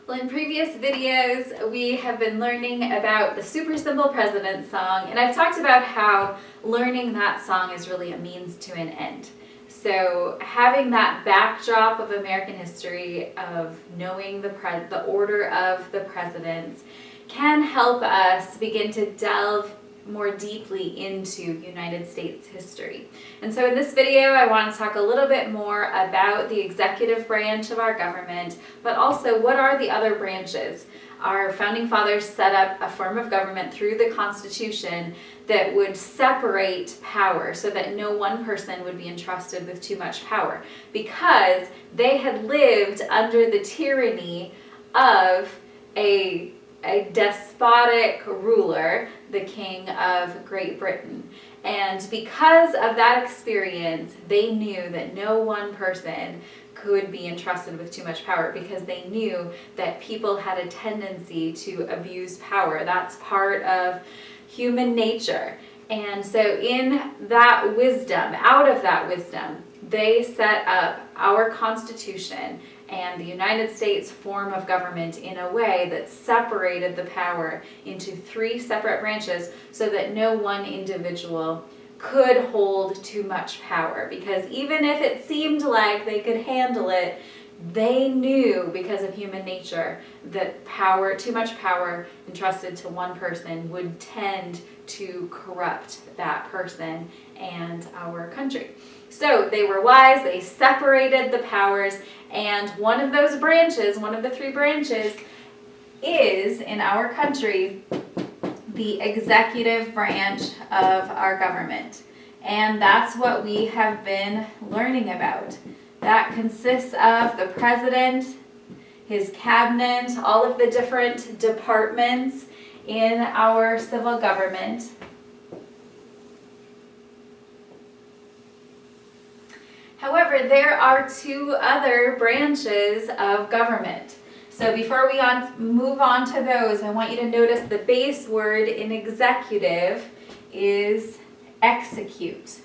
Well, in previous videos, we have been learning about the Super Simple President song, and I've talked about how learning that song is really a means to an end. So having that backdrop of American history, of knowing the order of the presidents, can help us begin to delve more deeply into United States history. And so in this video, I want to talk a little bit more about the executive branch of our government, but also what are the other branches. Our founding fathers set up a form of government through the Constitution that would separate power so that no one person would be entrusted with too much power, because they had lived under the tyranny of a despotic ruler, the King of Great Britain. And because of that experience, they knew that no one person could be entrusted with too much power, because they knew that people had a tendency to abuse power. That's part of human nature. And so in that wisdom, out of that wisdom, they set up our Constitution and the United States form of government in a way that separated the power into three separate branches so that no one individual could hold too much power. Because even if it seemed like they could handle it, they knew, because of human nature, that too much power entrusted to one person would tend to corrupt that person and our country. So they were wise, they separated the powers, and one of those branches, one of the three branches, is, in our country, the executive branch of our government. And that's what we have been learning about. That consists of the president, his cabinet, all of the different departments in our civil government. However, there are two other branches of government. So before we move on to those, I want you to notice the base word in executive is execute.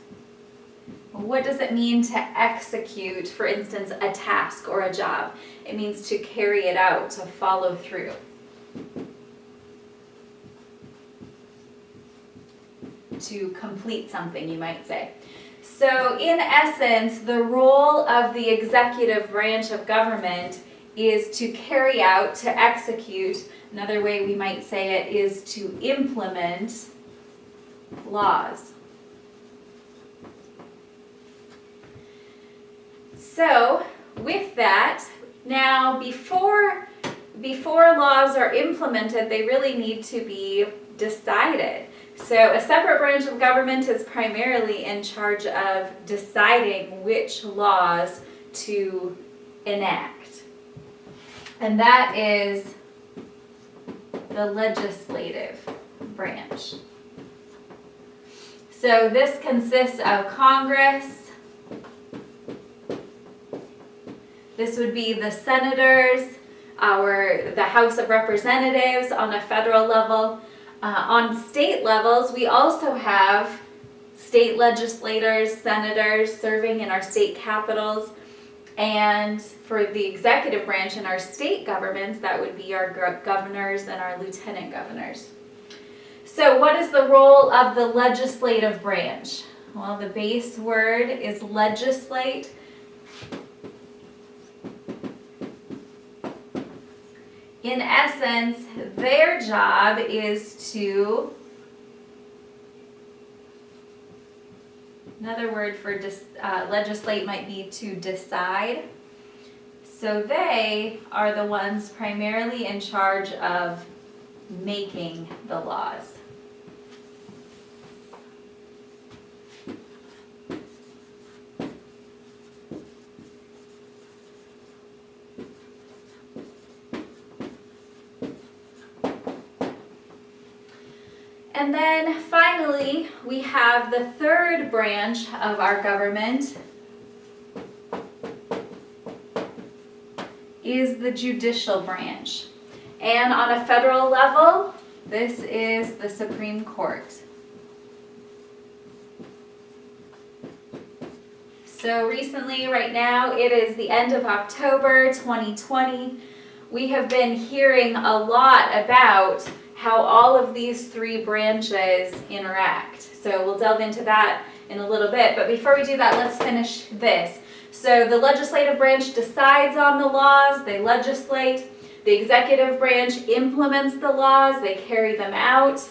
What does it mean to execute, for instance, a task or a job? It means to carry it out, to follow through. To complete something, you might say. So in essence, the role of the executive branch of government is to carry out, to execute. Another way we might say it is to implement laws. So with that, now before laws are implemented, they really need to be decided. So a separate branch of government is primarily in charge of deciding which laws to enact. And that is the legislative branch. So this consists of Congress. This would be the senators, the House of Representatives on a federal level. On state levels, we also have state legislators, senators serving in our state capitals. And for the executive branch in our state governments, that would be our governors and our lieutenant governors. So what is the role of the legislative branch? Well, the base word is legislate. In essence, their job is to, another word for legislate might be to decide. So they are the ones primarily in charge of making the laws. And then finally, we have the third branch of our government, is the judicial branch. And on a federal level, this is the Supreme Court. So recently, right now, it is the end of October 2020. we have been hearing a lot about how all of these three branches interact. So we'll delve into that in a little bit, but before we do that, let's finish this. So the legislative branch decides on the laws, they legislate. The executive branch implements the laws, they carry them out.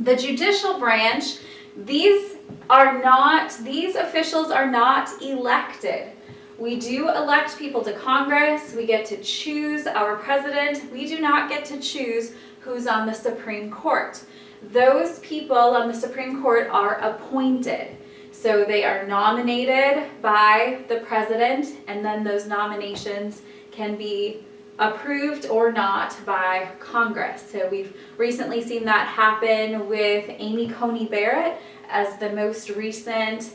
The judicial branch, these officials are not elected. We do elect people to Congress, we get to choose our president, we do not get to choose who's on the Supreme Court. Those people on the Supreme Court are appointed. So they are nominated by the president, and then those nominations can be approved or not by Congress. So we've recently seen that happen with Amy Coney Barrett as the most recent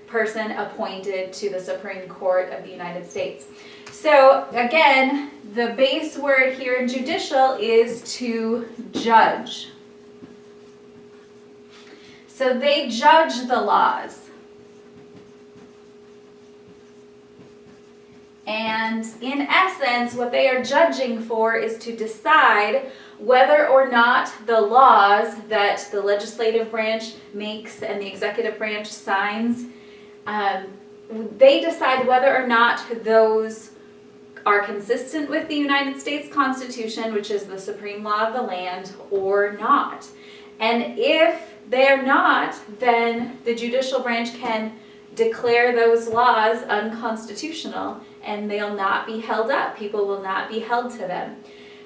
person appointed to the Supreme Court of the United States. So again, the base word here in judicial is to judge. So they judge the laws. And in essence, what they are judging for is to decide whether or not the laws that the legislative branch makes and the executive branch signs, they decide whether or not those are consistent with the United States Constitution, which is the supreme law of the land, or not. And if they're not, then the judicial branch can declare those laws unconstitutional, and they'll not be held up. People will not be held to them.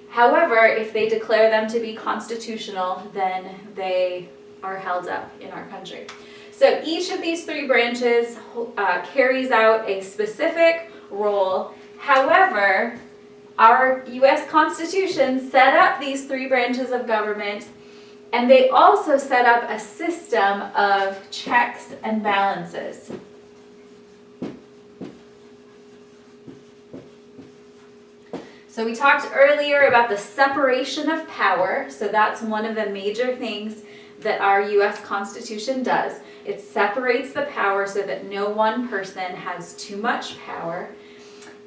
However, if they declare them to be constitutional, then they are held up in our country. So each of these three branches carries out a specific role. However, our U.S. Constitution set up these three branches of government, and they also set up a system of checks and balances. So we talked earlier about the separation of power. So that's one of the major things that our U.S. Constitution does. It separates the power so that no one person has too much power.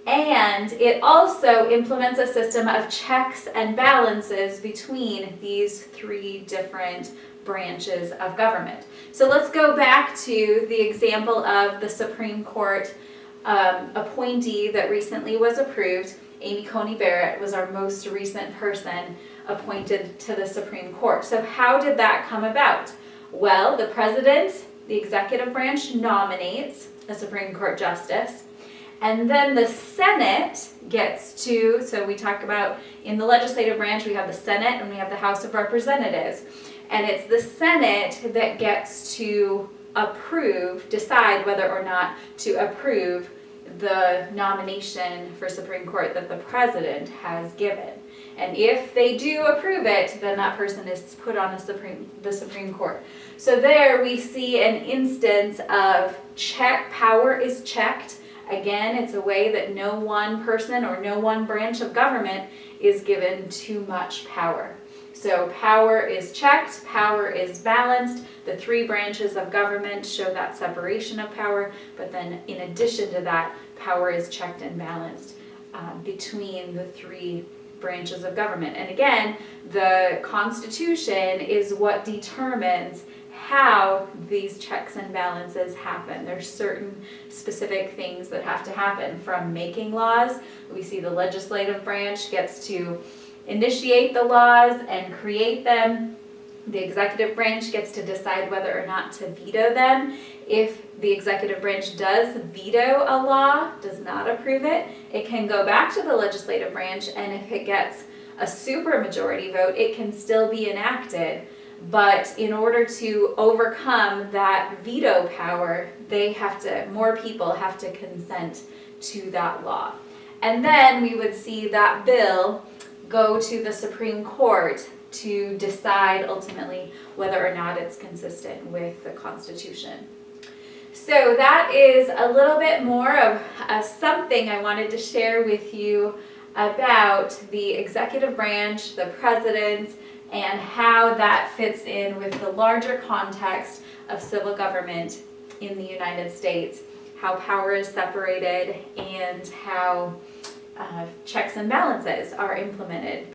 And it also implements a system of checks and balances between these three different branches of government. So let's go back to the example of the Supreme Court appointee that recently was approved. Amy Coney Barrett was our most recent person appointed to the Supreme Court. So how did that come about? Well, the president, the executive branch, nominates a Supreme Court justice. And then the Senate gets to, so we talk about in the legislative branch, we have the Senate and we have the House of Representatives. And it's the Senate that gets to decide whether or not to approve the nomination for Supreme Court that the president has given. And if they do approve it, then that person is put on the Supreme Court. So there we see an instance of power is checked. Again, it's a way that no one person or no one branch of government is given too much power. So power is checked, power is balanced. The three branches of government show that separation of power, but then in addition to that, power is checked and balanced between the three branches of government. And again, the Constitution is what determines how these checks and balances happen. There's certain specific things that have to happen, from making laws. We see the legislative branch gets to initiate the laws and create them. The executive branch gets to decide whether or not to veto them. If the executive branch does veto a law, does not approve it, it can go back to the legislative branch, and if it gets a supermajority vote, it can still be enacted. But in order to overcome that veto power, more people have to consent to that law. And then we would see that bill go to the Supreme Court to decide ultimately whether or not it's consistent with the Constitution. So that is a little bit more of something I wanted to share with you about the executive branch, the president, and how that fits in with the larger context of civil government in the United States, how power is separated, and how checks and balances are implemented.